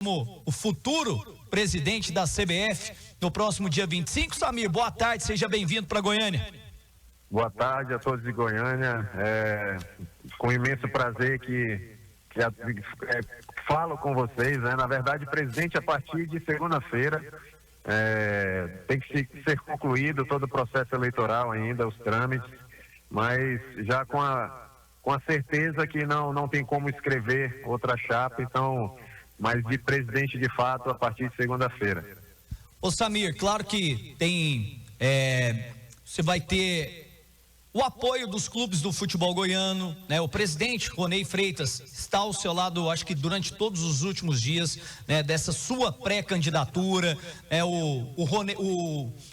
como o futuro presidente da CBF no próximo dia 25. Samir, boa tarde, seja bem-vindo para Goiânia. Boa tarde a todos de Goiânia. Com imenso prazer que falo com vocês, né? Na verdade, presidente, a partir de segunda-feira tem que ser concluído todo o processo eleitoral ainda, os trâmites, mas já com a certeza que não tem como escrever outra chapa, então, mas de presidente de fato a partir de segunda-feira. Ô Samir, claro que você vai ter o apoio dos clubes do futebol goiano, né? O presidente Ronei Freitas está ao seu lado, acho que durante todos os últimos dias, né, dessa sua pré-candidatura,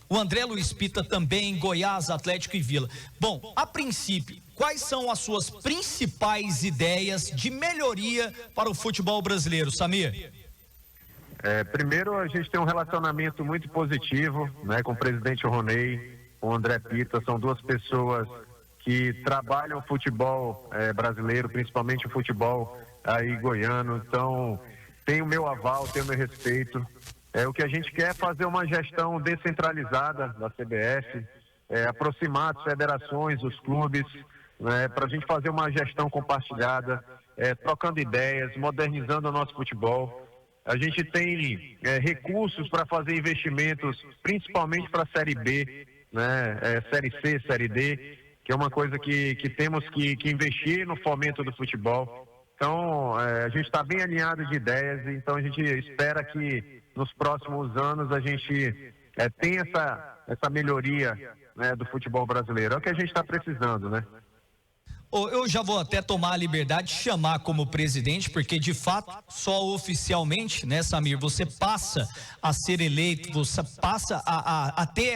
o André Luiz Pita também, Goiás, Atlético e Vila. Bom, a princípio, quais são as suas principais ideias de melhoria para o futebol brasileiro, Samir? Primeiro, a gente tem um relacionamento muito positivo, né, com o presidente Ronei, com o André Pita. São duas pessoas que trabalham o futebol brasileiro, principalmente o futebol aí goiano. Então, tem o meu aval, tem o meu respeito. O que a gente quer é fazer uma gestão descentralizada da CBF, aproximar as federações, os clubes, né, para a gente fazer uma gestão compartilhada, trocando ideias, modernizando o nosso futebol. A gente tem recursos para fazer investimentos, principalmente para a Série B, né, Série C, Série D, que é uma coisa que temos que investir no fomento do futebol. Então, a gente está bem alinhado de ideias, então a gente espera que nos próximos anos a gente tenha essa melhoria, né, do futebol brasileiro. É o que a gente está precisando, né? Eu já vou até tomar a liberdade de chamar como presidente, porque de fato, só oficialmente, né, Samir, você passa a ser eleito, você passa a ter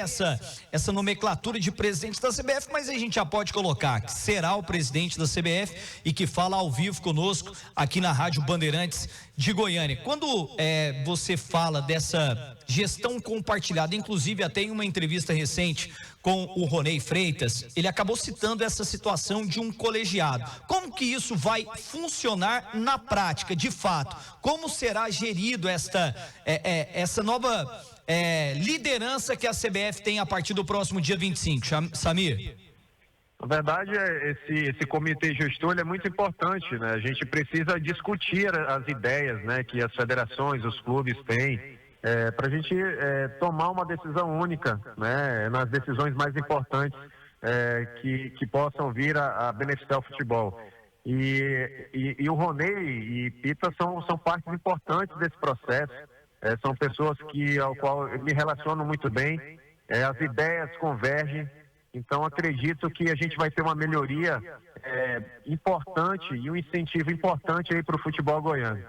essa nomenclatura de presidente da CBF, mas a gente já pode colocar que será o presidente da CBF e que fala ao vivo conosco aqui na Rádio Bandeirantes de Goiânia. Quando você fala dessa gestão compartilhada, inclusive até em uma entrevista recente com o Ronei Freitas, ele acabou citando essa situação de um colegiado. Como que isso vai funcionar na prática, de fato? Como será gerido essa nova liderança que a CBF tem a partir do próximo dia 25, Samir? Na verdade, esse comitê gestor é muito importante, né? A gente precisa discutir as ideias, né, que as federações, os clubes têm, para a gente tomar uma decisão única, né, nas decisões mais importantes que possam vir a beneficiar o futebol. E o Ronei e Pita são partes importantes desse processo, são pessoas ao qual eu me relaciono muito bem, as ideias convergem. Então, acredito que a gente vai ter uma melhoria importante e um incentivo importante aí para o futebol goiano.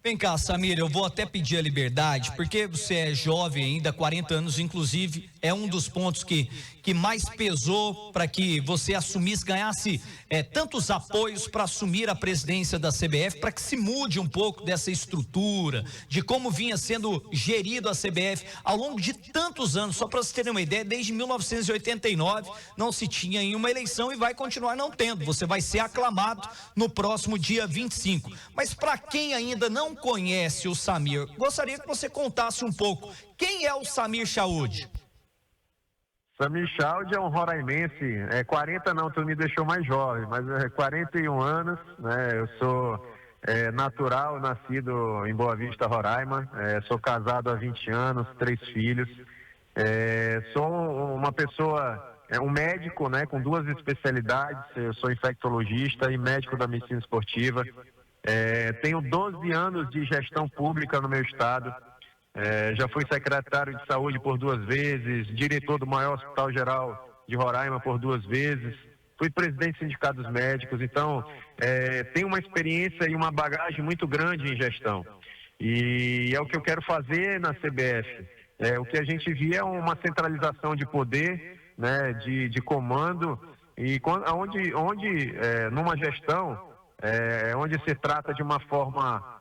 Vem cá, Samir, eu vou até pedir a liberdade, porque você é jovem ainda, 40 anos, inclusive, é um dos pontos que mais pesou para que você assumisse, ganhasse tantos apoios para assumir a presidência da CBF, para que se mude um pouco dessa estrutura, de como vinha sendo gerido a CBF ao longo de tantos anos. Só para vocês terem uma ideia, desde 1989 não se tinha em uma eleição e vai continuar não tendo. Você vai ser aclamado no próximo dia 25. Mas para quem ainda não conhece o Samir, gostaria que você contasse um pouco. Quem é o Samir Chaud? Samir Chaud é um roraimense, 40 não, tu me deixou mais jovem, mas 41 anos, né? Eu sou natural, nascido em Boa Vista, Roraima, sou casado há 20 anos, 3 filhos, sou uma pessoa, um médico, né, com 2 especialidades, eu sou infectologista e médico da medicina esportiva, tenho 12 anos de gestão pública no meu estado. Já fui secretário de saúde por 2 vezes, diretor do maior hospital geral de Roraima por 2 vezes, fui presidente do sindicato dos médicos, então tenho uma experiência e uma bagagem muito grande em gestão. E é o que eu quero fazer na CBF. O que a gente via é uma centralização de poder, né, de comando, e onde numa gestão, onde se trata de uma forma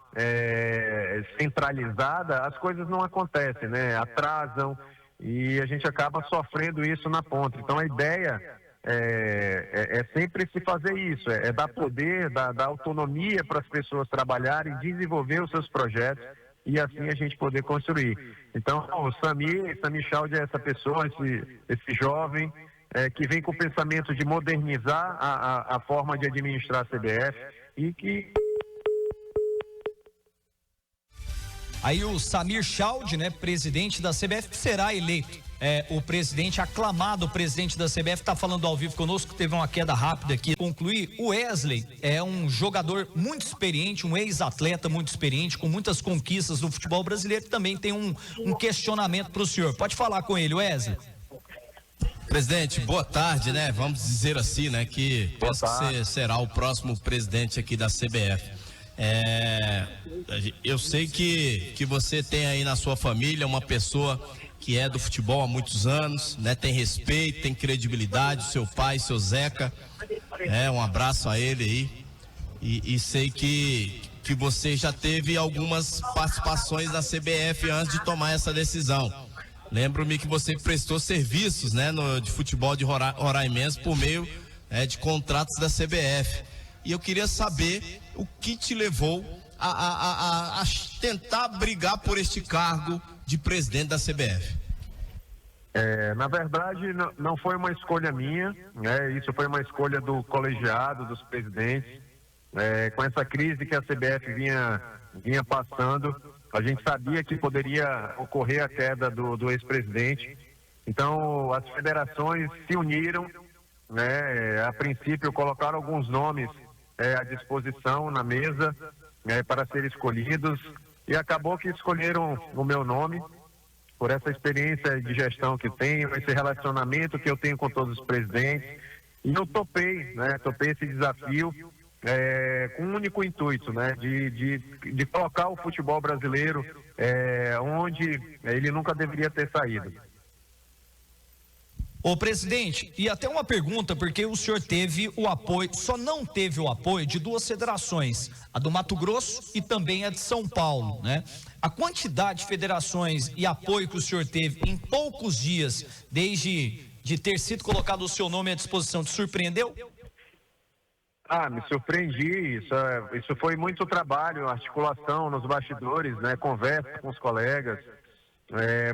centralizada, as coisas não acontecem, né? Atrasam e a gente acaba sofrendo isso na ponta. Então a ideia é sempre se fazer isso, dar poder, dar autonomia para as pessoas trabalharem, desenvolver os seus projetos, e assim a gente poder construir. Então, o Samir Chaldi é essa pessoa, esse jovem, que vem com o pensamento de modernizar a forma de administrar a CBF e que... Aí o Samir Chaldi, né, presidente da CBF, será eleito. O presidente, aclamado presidente da CBF, está falando ao vivo conosco, teve uma queda rápida aqui. Concluir, o Wesley é um jogador muito experiente, um ex-atleta muito experiente, com muitas conquistas no futebol brasileiro, também tem um questionamento para o senhor. Pode falar com ele, Wesley. Presidente, boa tarde, né? Vamos dizer assim, né? Que penso que você será o próximo presidente aqui da CBF. Eu sei que você tem aí na sua família uma pessoa que é do futebol há muitos anos, né? Tem respeito, tem credibilidade, seu pai, seu Zeca, um abraço a ele aí, e sei que você já teve algumas participações na CBF antes de tomar essa decisão. Lembro-me que você prestou serviços, né, de futebol de roraimense por meio de contratos da CBF, e eu queria saber o que te levou a tentar brigar por este cargo de presidente da CBF. Na verdade, não foi uma escolha minha, né? Isso foi uma escolha do colegiado, dos presidentes. Com essa crise que a CBF vinha passando, a gente sabia que poderia ocorrer a queda do ex-presidente. Então, as federações se uniram, né? A princípio, colocaram alguns nomes à disposição na mesa para serem escolhidos, e acabou que escolheram o meu nome por essa experiência de gestão que tenho, esse relacionamento que eu tenho com todos os presidentes, e eu topei esse desafio com um único intuito, né, de colocar o futebol brasileiro onde ele nunca deveria ter saído. Ô presidente, e até uma pergunta, porque o senhor teve o apoio, só não teve o apoio de duas federações, a do Mato Grosso e também a de São Paulo, né? A quantidade de federações e apoio que o senhor teve em poucos dias, desde de ter sido colocado o seu nome à disposição, te surpreendeu? Me surpreendi, isso foi muito trabalho, articulação nos bastidores, né? Conversa com os colegas.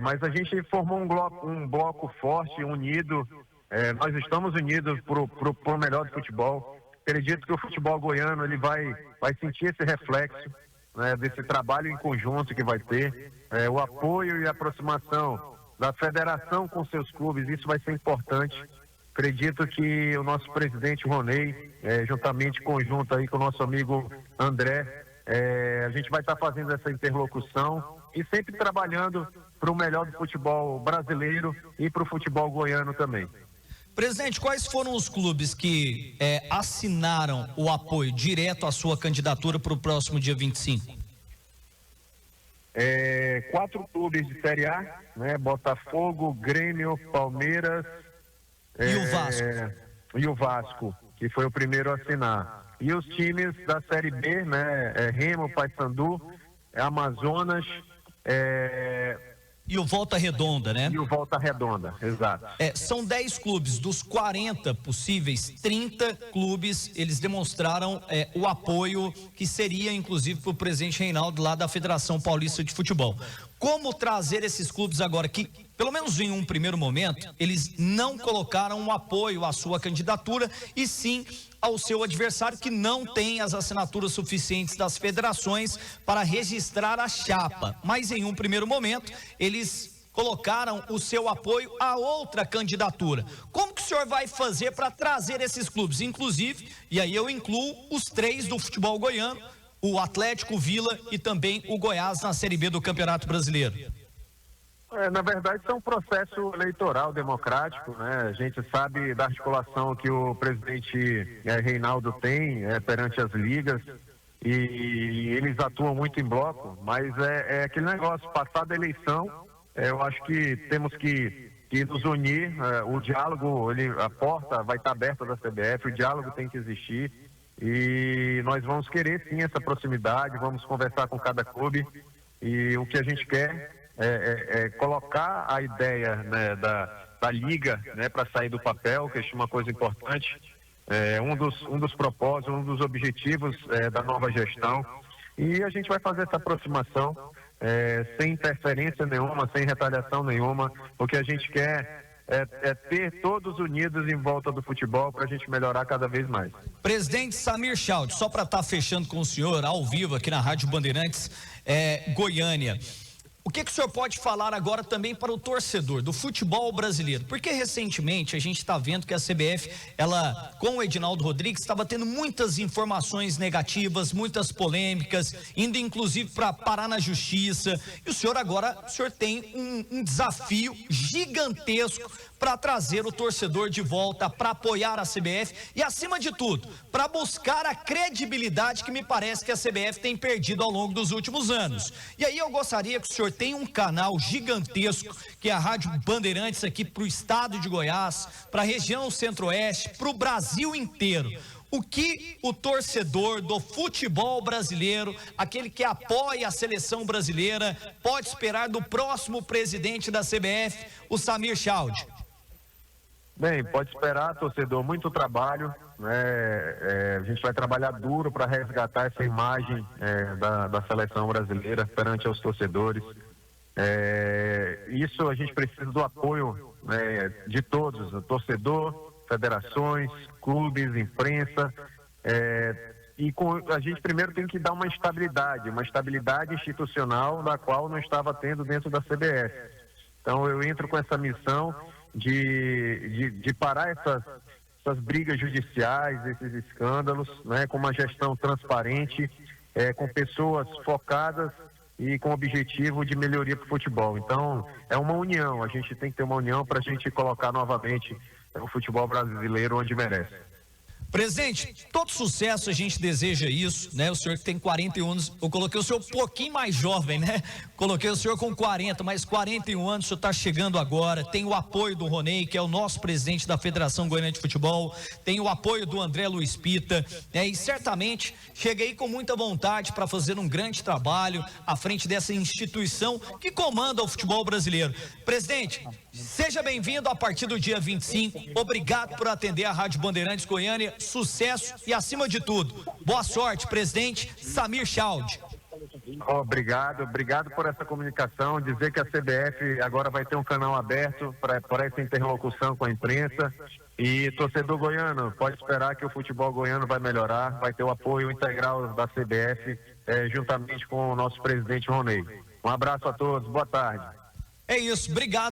Mas a gente formou um bloco forte, unido. Nós estamos unidos para o melhor do futebol. Acredito que o futebol goiano ele vai sentir esse reflexo, né, desse trabalho em conjunto que vai ter. O apoio e a aproximação da federação com seus clubes, isso vai ser importante. Acredito que o nosso presidente Ronei, juntamente conjunto aí com o nosso amigo André, a gente vai estar fazendo essa interlocução e sempre trabalhando para o melhor do futebol brasileiro e para o futebol goiano também. Presidente, quais foram os clubes que assinaram o apoio direto à sua candidatura para o próximo dia 25? 4 clubes de Série A, né? Botafogo, Grêmio, Palmeiras e o Vasco. E o Vasco, que foi o primeiro a assinar. E os times da Série B, né? Remo, Paysandu, Amazonas, e o Volta Redonda, né? E o Volta Redonda, exato. São 10 clubes, dos 40 possíveis, 30 clubes, eles demonstraram o apoio que seria, inclusive, para o presidente Reinaldo lá da Federação Paulista de Futebol. Como trazer esses clubes agora que, pelo menos em um primeiro momento, eles não colocaram um apoio à sua candidatura e sim ao seu adversário, que não tem as assinaturas suficientes das federações para registrar a chapa, mas em um primeiro momento eles colocaram o seu apoio a outra candidatura. Como que o senhor vai fazer para trazer esses clubes, inclusive, e aí eu incluo os 3 do futebol goiano, o Atlético, o Vila e também o Goiás na Série B do Campeonato Brasileiro? Na verdade, isso é um processo eleitoral democrático, né? A gente sabe da articulação que o presidente Reinaldo tem perante as ligas e eles atuam muito em bloco, mas é aquele negócio, passada a eleição, eu acho que temos que nos unir, o diálogo, a porta vai estar aberta da CBF, o diálogo tem que existir e nós vamos querer sim essa proximidade, vamos conversar com cada clube e o que a gente quer colocar a ideia, né, da liga, né, para sair do papel, que é uma coisa importante, um dos propósitos, um dos objetivos da nova gestão, e a gente vai fazer essa aproximação sem interferência nenhuma, sem retaliação nenhuma. O que a gente quer é ter todos unidos em volta do futebol para a gente melhorar cada vez mais. Presidente Samir Chaldi, só para estar fechando com o senhor, ao vivo aqui na Rádio Bandeirantes, Goiânia. O que o senhor pode falar agora também para o torcedor do futebol brasileiro? Porque recentemente a gente está vendo que a CBF, ela, com o Edinaldo Rodrigues, estava tendo muitas informações negativas, muitas polêmicas, indo inclusive para parar na justiça. E o senhor tem um desafio gigantesco para trazer o torcedor de volta, para apoiar a CBF e, acima de tudo, para buscar a credibilidade que me parece que a CBF tem perdido ao longo dos últimos anos. E aí eu gostaria que o senhor tenha um canal gigantesco, que é a Rádio Bandeirantes aqui para o estado de Goiás, para a região centro-oeste, para o Brasil inteiro. O que o torcedor do futebol brasileiro, aquele que apoia a seleção brasileira, pode esperar do próximo presidente da CBF, o Samir Chaldi? Bem, pode esperar, torcedor, muito trabalho, né? A gente vai trabalhar duro para resgatar essa imagem da seleção brasileira perante aos torcedores. Isso a gente precisa do apoio, né, de todos, o torcedor, federações, clubes, imprensa, e a gente primeiro tem que dar uma estabilidade institucional da qual não estava tendo dentro da CBF. Então eu entro com essa missão de parar essas brigas judiciais, esses escândalos, né, com uma gestão transparente, com pessoas focadas e com o objetivo de melhoria para o futebol. Então, é uma união, a gente tem que ter uma união para a gente colocar novamente o futebol brasileiro onde merece. Presidente, todo sucesso, a gente deseja isso, né? O senhor que tem 41 anos, eu coloquei o senhor um pouquinho mais jovem, né? Coloquei o senhor com 40, mas 41 anos, o senhor está chegando agora, tem o apoio do Ronei, que é o nosso presidente da Federação Goiana de Futebol, tem o apoio do André Luiz Pita, e certamente cheguei com muita vontade para fazer um grande trabalho à frente dessa instituição que comanda o futebol brasileiro. Presidente, seja bem-vindo a partir do dia 25, obrigado por atender a Rádio Bandeirantes Goiânia, sucesso e, acima de tudo, boa sorte, presidente Samir Chaldi. Obrigado por essa comunicação, dizer que a CBF agora vai ter um canal aberto para essa interlocução com a imprensa, e torcedor goiano, pode esperar que o futebol goiano vai melhorar, vai ter o apoio integral da CBF, juntamente com o nosso presidente Ronei. Um abraço a todos, boa tarde. É isso, obrigado.